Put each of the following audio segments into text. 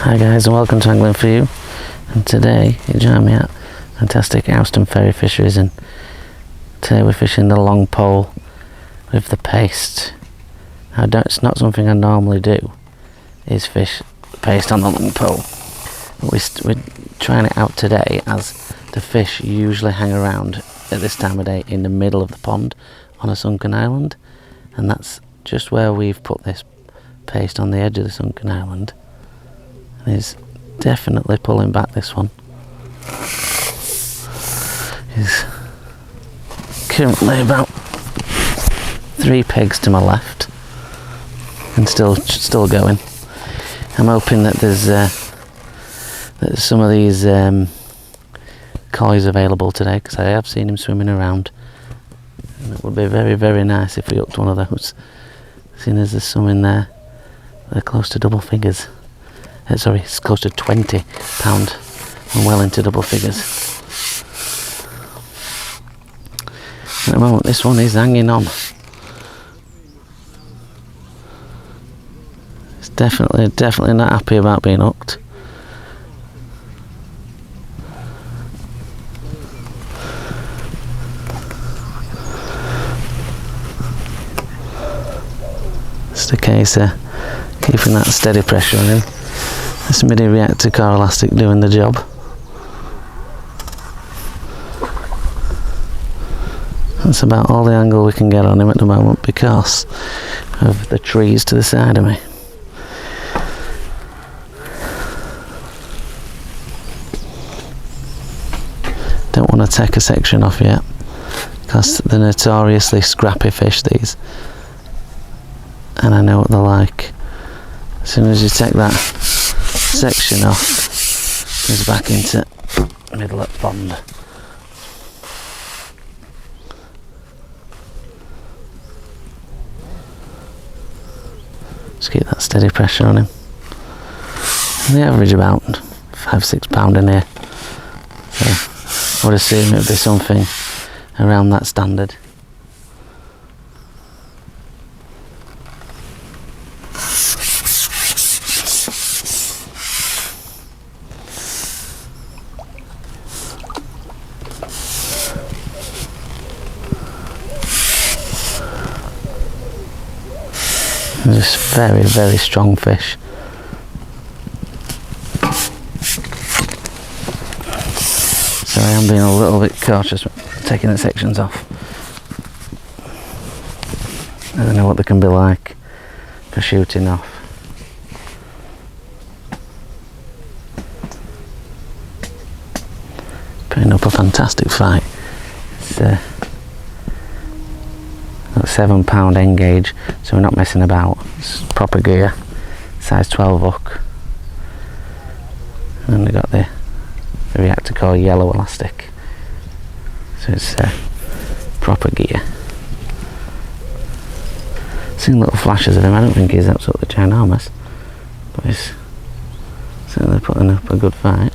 Hi guys and welcome to Angling For You, and today you join me at fantastic Ouston Ferry Fisheries, and today we're fishing the long pole with the paste. It's not something I normally do, is fish paste on the long pole, but we're trying it out today as the fish usually hang around at this time of day in the middle of the pond on a sunken island, and that's just where we've put this paste, on the edge of the sunken island. He's definitely pulling back, this one. He's currently about 3 pegs to my left and still going. I'm hoping that there's some of these coys available today, because I have seen him swimming around, and it would be very, very nice if we hooked one of those, seeing as there's some in there. They're close to double figures. Sorry, it's close to £20 and well into double figures. At the moment this one is hanging on. It's definitely not happy about being hooked. It's the case of keeping that steady pressure on him. This midi reactor core elastic doing the job. That's about all the angle we can get on him at the moment because of the trees to the side of me. Don't want to take a section off yet, because they're notoriously scrappy fish, these, and I know what they're like. As soon as you take that section off, he's back into middle of the pond. Just keep that steady pressure on him. And they average about £5-6 in here, so I would assume it would be something around that standard. Just very, very strong fish. So I am being a little bit cautious taking the sections off. I don't know what they can be like for shooting off. Putting up a fantastic fight. It's got a £7 N-gauge, so we're not messing about. It's proper gear, size 12 hook, and then we got the reactor core yellow elastic, so it's proper gear. Seen little flashes of him. I don't think he's absolutely ginormous, but he's certainly putting up a good fight.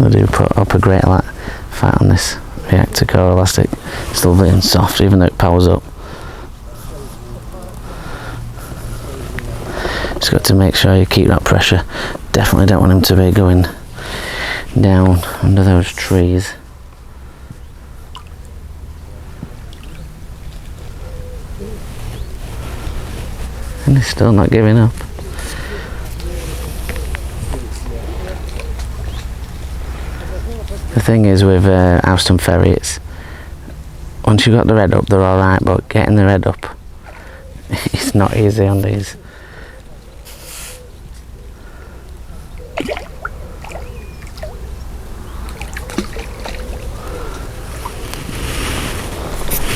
I do put up a great fight on this reactor core elastic. Still being soft even though it powers up. Just got to make sure you keep that pressure. Definitely don't want him to be going down under those trees. And he's still not giving up. The thing is with Ouston Ferry, it's once you've got the red up, they're alright, but getting the red up, it's not easy on these.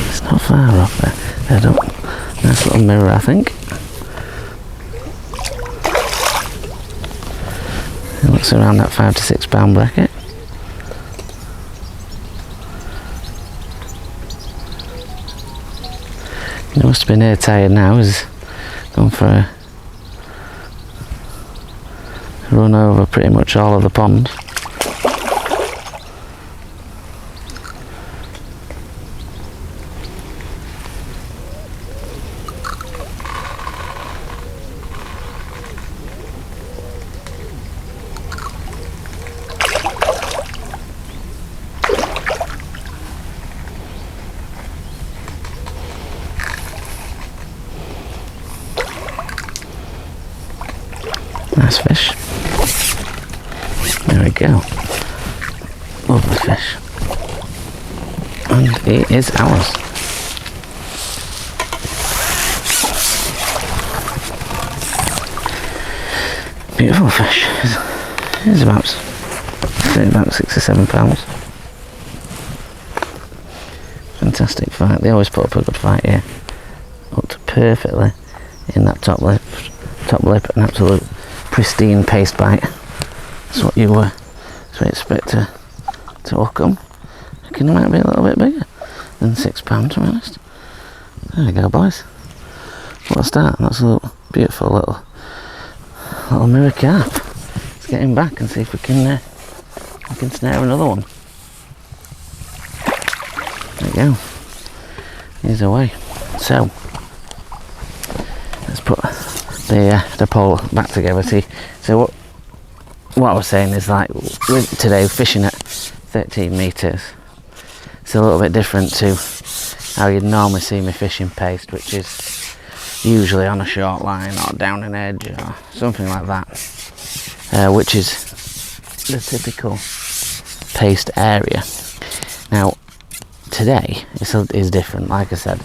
It's not far off there. Nice little mirror, I think. It looks around that £5 to £6 bracket. He must have been air tired now. He's gone for a run over pretty much all of the pond. Nice fish. There we go. Lovely fish. And it is ours. Beautiful fish. It's about 6 or 7 pounds. Fantastic fight. They always put up a good fight here. Hooked perfectly in that top lip, an absolute pristine paste bite. That's what you expect to hook them. I reckon it might be a little bit bigger than £6, to be honest. There we go, boys. What a start. That's a beautiful little mirror carp. Let's get him back and see if we can snare another one. There we go. He's away. So let's put the pole back together. See, so what I was saying is, like, today fishing at 13 metres, it's a little bit different to how you'd normally see me fishing paste, which is usually on a short line or down an edge or something like that, which is the typical paste area. Now today is different. Like I said,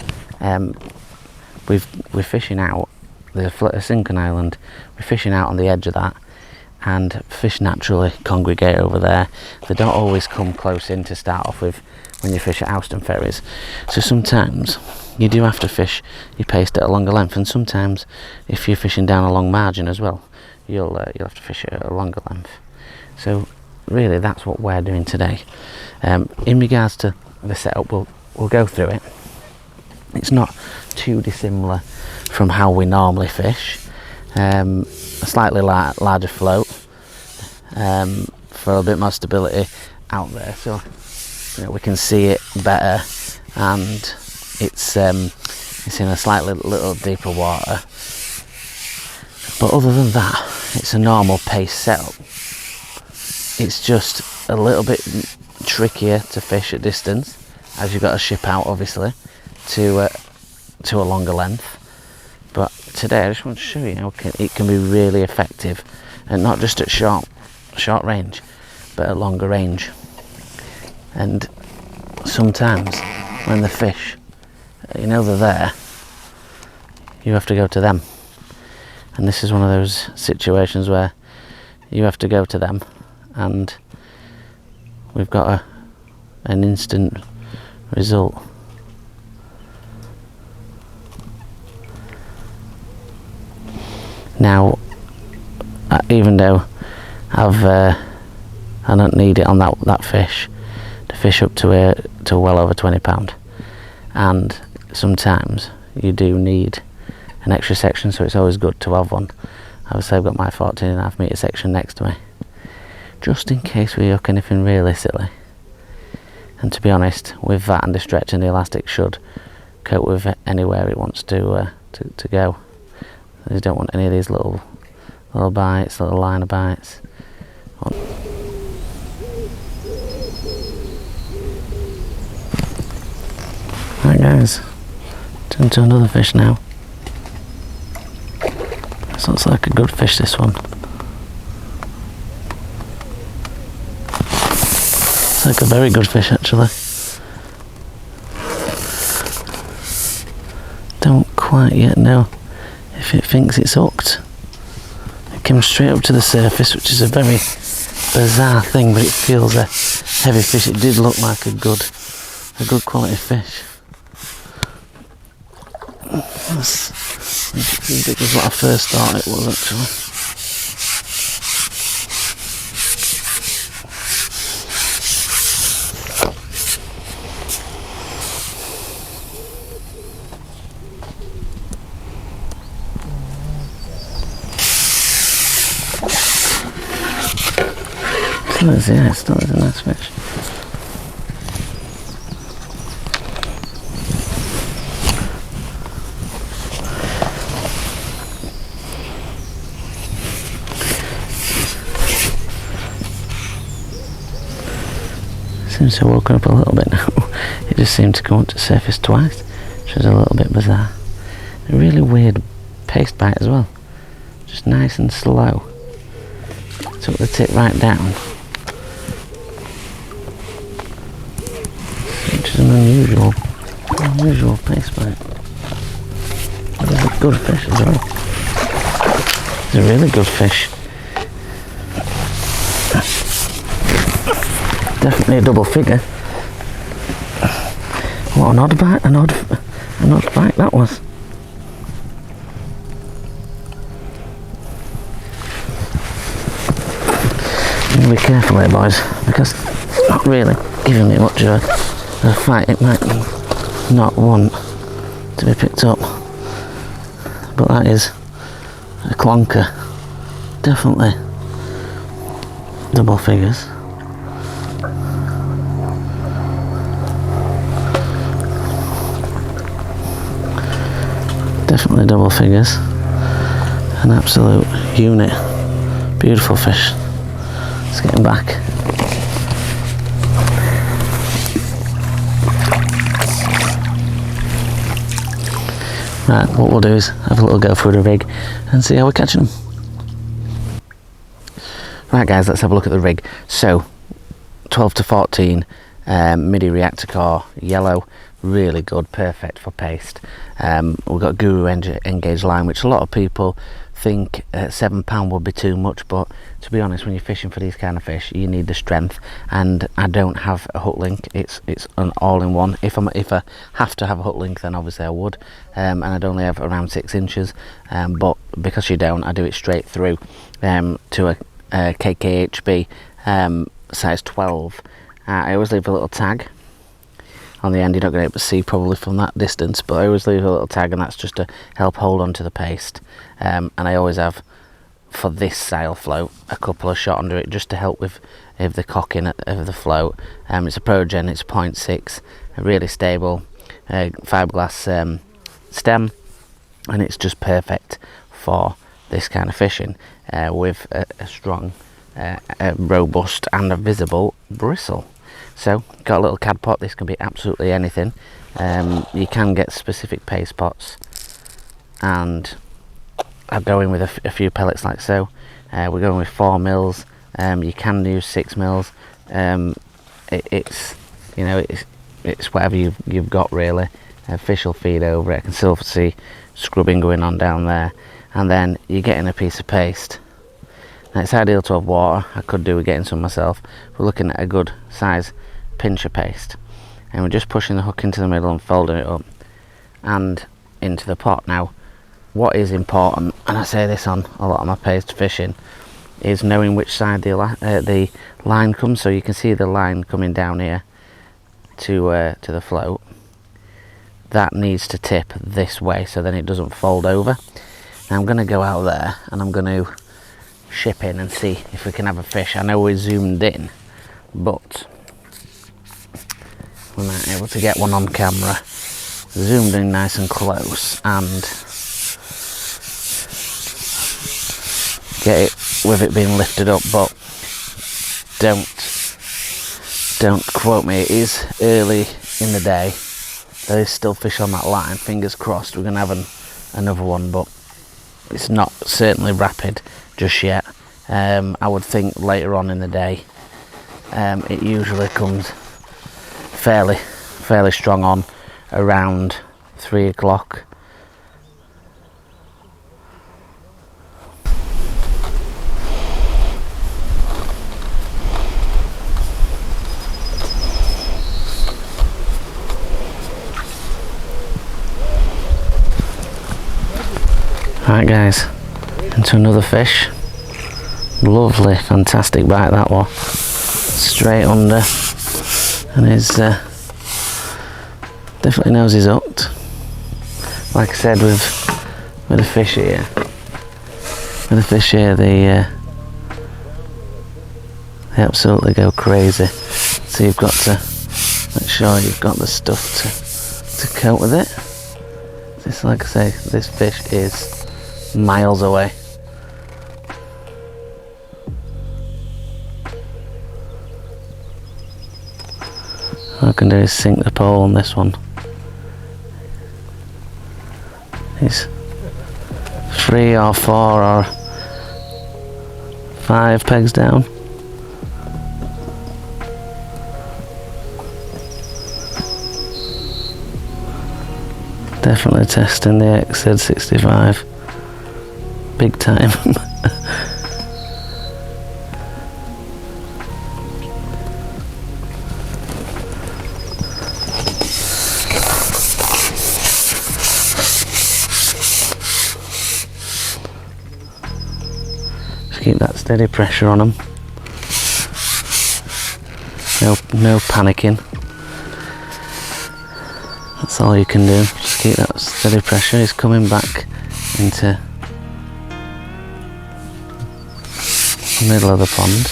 we're fishing out the Sinkin Island. We're fishing out on the edge of that, and fish naturally congregate over there. They don't always come close in to start off with when you fish at Houston Ferries, so sometimes you do have to fish your paste at a longer length, and sometimes if you're fishing down a long margin as well, you'll have to fish at a longer length. So really that's what we're doing today. In regards to the setup, we'll go through it. It's not too dissimilar from how we normally fish. A slightly larger float for a bit more stability out there, so we can see it better, and it's in a slightly little deeper water. But other than that, it's a normal pace setup. It's just a little bit trickier to fish at distance, as you've got to ship out, obviously, to a longer length. But today I just want to show you how it can be really effective, and not just at short range, but at longer range. And sometimes when the fish, they're there, you have to go to them. And this is one of those situations where you have to go to them, and we've got an instant result. Now, even though I don't need it on that fish to fish up to well over £20, and sometimes you do need an extra section, so it's always good to have one. Obviously I've got my 14.5 metre section next to me, just in case we hook anything really silly. And to be honest, with that and the stretch, and the elastic should cope with it anywhere it wants to go. You don't want any of these little bites, little liner bites. Right guys, turn to another fish now. This looks like a good fish, this one. It's like a very good fish actually. Don't quite yet know if it thinks it's hooked. It came straight up to the surface, which is a very bizarre thing, but it feels a heavy fish. It did look like a good quality fish. That's as big as what I first thought it was actually. It still is a nice fish. Seems to have woken up a little bit now. It just seemed to come up to surface twice, which was a little bit bizarre. A really weird paste bite as well. Just nice and slow. took the tip right down, which is an unusual paste bite. It's a good fish as well. It's a really good fish. Definitely a double figure. What an odd bite, an odd bite that was. I'm going to be careful here, boys, because it's not really giving me much of a fight. It might not want to be picked up, but that is a clonker. Definitely double figures. Definitely double figures. An absolute unit. Beautiful fish. Let's get him back. Right, what we'll do is have a little go through the rig and see how we're catching them. Right guys, let's have a look at the rig. So, 12 to 14, MIDI reactor core, yellow, really good, perfect for paste. We've got Guru Engage line, which a lot of people think £7 would be too much, but to be honest, when you're fishing for these kind of fish, you need the strength, and I don't have a hook link. It's an all-in-one. If I have to have a hook link, then obviously I would, and I'd only have around 6 inches, but because you don't, I do it straight through to a KKHB size 12. I always leave a little tag on the end. You're not going to be able to see probably from that distance, but I always leave a little tag, and that's just to help hold on to the paste. And I always have, for this style float, a couple of shot under it just to help with the cocking of the float. It's a ProGen, it's 0.6, really stable fiberglass stem, and it's just perfect for this kind of fishing with a strong, robust and a visible bristle. So, got a little cad pot. This can be absolutely anything. You can get specific paste pots, and I'll go in with a few pellets like so. We're going with 4 mils. You can use 6 mils. It's whatever you've got really. Fish will feed over it. I can still see scrubbing going on down there, and then you're getting a piece of paste. Now, it's ideal to have water. I could do with getting some myself. We're looking at a good size pinch of paste, and we're just pushing the hook into the middle and folding it up and into the pot. Now, what is important, and I say this on a lot of my paste fishing, is knowing which side the line comes. So you can see the line coming down here to the float. That needs to tip this way, so then it doesn't fold over. Now I'm going to go out there and I'm going to ship in and see if we can have a fish. I know we're zoomed in, but we might be able to get one on camera, zoomed in nice and close, and get it with it being lifted up. But don't quote me, it is early in the day. There is still fish on that line. Fingers crossed we're going to have another one, but it's not certainly rapid just yet. I would think later on in the day. It usually comes fairly strong on around 3 o'clock. Right guys, into another fish. Lovely, fantastic bite that one. Straight under, and he's definitely knows he's hooked. Like I said, with a fish here, they absolutely go crazy. So you've got to make sure you've got the stuff to cope with it. This, like I say, this fish is miles away. All I can do is sink the pole on this one. He's 3 or 4 or 5 pegs down. Definitely testing the XZ65 big time. Just keep that steady pressure on them. No panicking. That's all you can do. Just keep that steady pressure. It's coming back into the middle of the pond.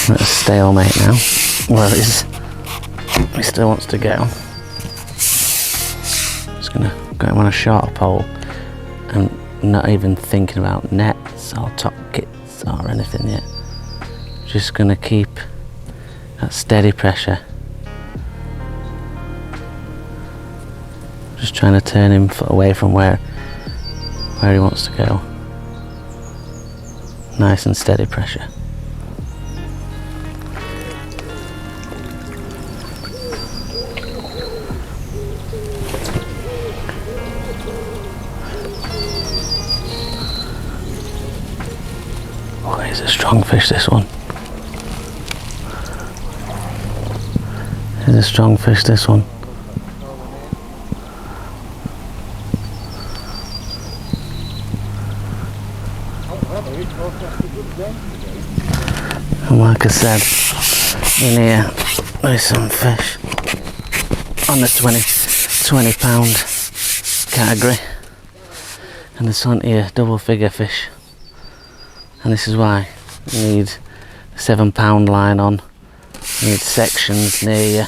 We're at a stalemate now. Well, he still wants to go. Just gonna go him on a shorter pole and not even thinking about nets or top kits or anything yet. Just gonna keep that steady pressure. Just trying to turn him away from where he wants to go. Nice and steady pressure. Oh, he's a strong fish, this one. He's a strong fish, this one. And like I said, in here there's some fish on the 20 pound category, and there's plenty of double figure fish, and this is why you need a 7 pound line on. You need sections near you.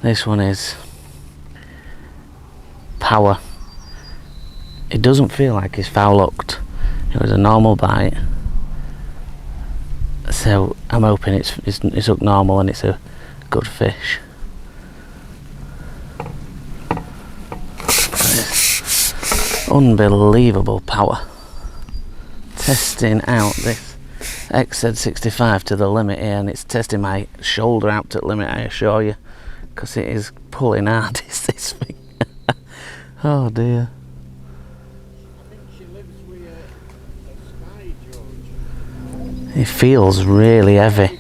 This one is power. It doesn't feel like it's foul hooked. It was a normal bite, so I'm hoping it's hooked normal and it's a good fish. It's unbelievable power. Testing out this XZ65 to the limit here, and it's testing my shoulder out to the limit, I assure you, because it is pulling hard. Is this thing? Oh dear. It feels really heavy.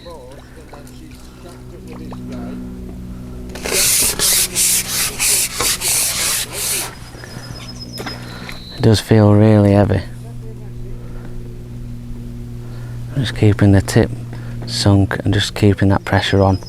It does feel really heavy. Just keeping the tip sunk and just keeping that pressure on.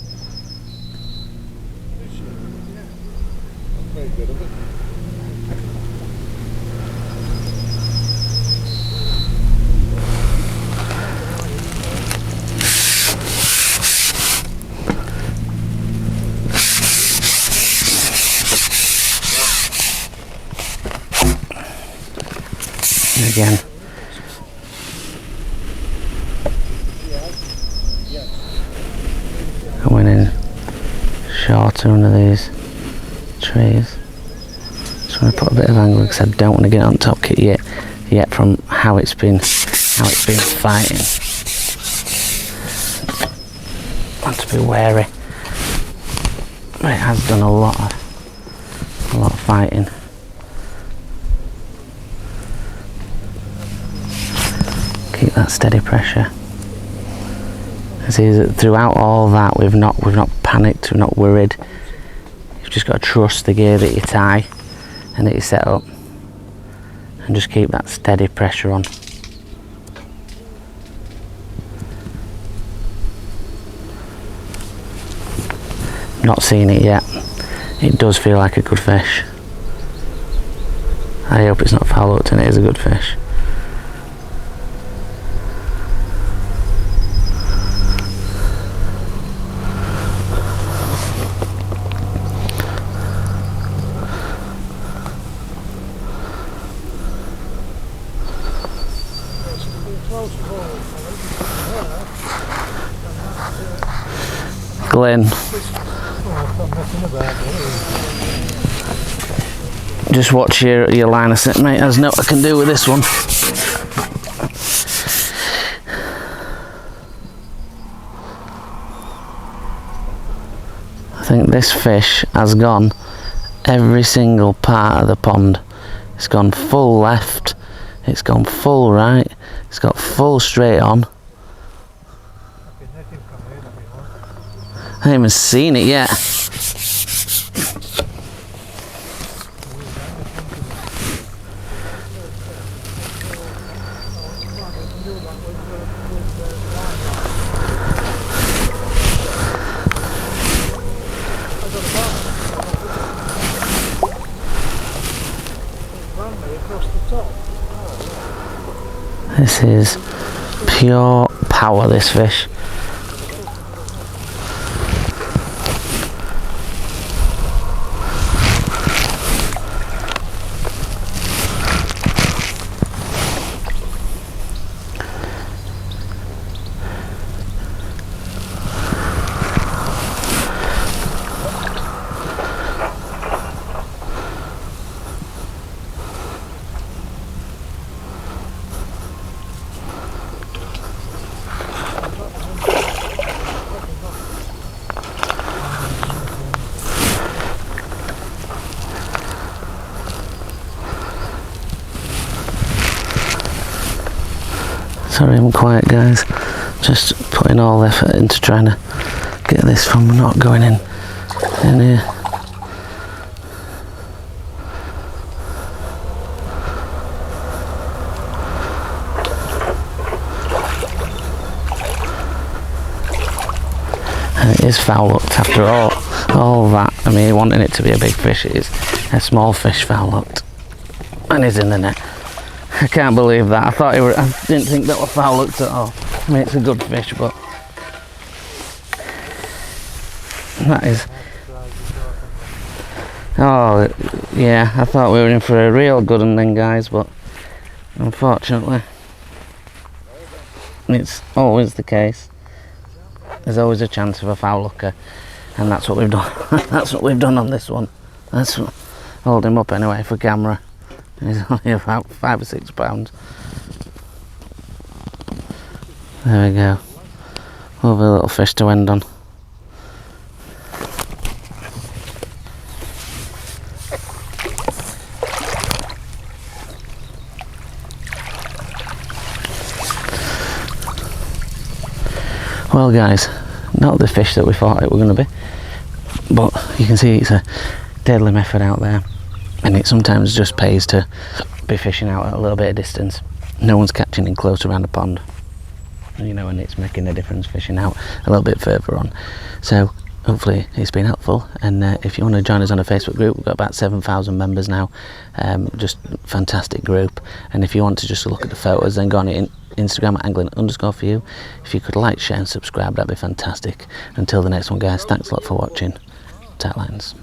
Again, I went in shorter under these trees. Just want to put a bit of angle because I don't want to get on top kit yet from how it's been fighting. I want to be wary. But it has done a lot of fighting. Keep that steady pressure. See that throughout all that we've not panicked, we've not worried. You've just got to trust the gear that you tie and that you set up, and just keep that steady pressure on. Not seeing it yet. It does feel like a good fish. I hope it's not foul hooked and it is a good fish. Glenn. Just watch your line of set, mate. There's nothing I can do with this one. I think this fish has gone every single part of the pond. It's gone full left, it's gone full right, it's got full straight on. I haven't even seen it yet. This is pure power, this fish. Sorry I'm quiet, guys, just putting all effort into trying to get this from not going in here. And it is foul hooked after all that. I mean, wanting it to be a big fish, it is a small fish foul hooked and is in the net. I can't believe that. I didn't think that was foul hooked at all. I mean, it's a good fish, but that is. Oh yeah, I thought we were in for a real good one then, guys, but unfortunately it's always the case. There's always a chance of a foul hooker, and that's what we've done. That's what we've done on this one. Let's hold him up anyway for camera. He's only about 5 or 6 pounds. There we go. Lovely little fish to end on. Well, guys, not the fish that we thought it were going to be, but you can see it's a deadly method out there. And it sometimes just pays to be fishing out at a little bit of distance. No one's catching in close around the pond, you know, and it's making a difference fishing out a little bit further on. So hopefully it's been helpful, and if you want to join us on a Facebook group, we've got about 7,000 members now. Just fantastic group. And if you want to just look at the photos, then go on Instagram at angling_for_you. If you could like, share and subscribe, that'd be fantastic. Until the next one, guys, thanks a lot for watching. Tight lines.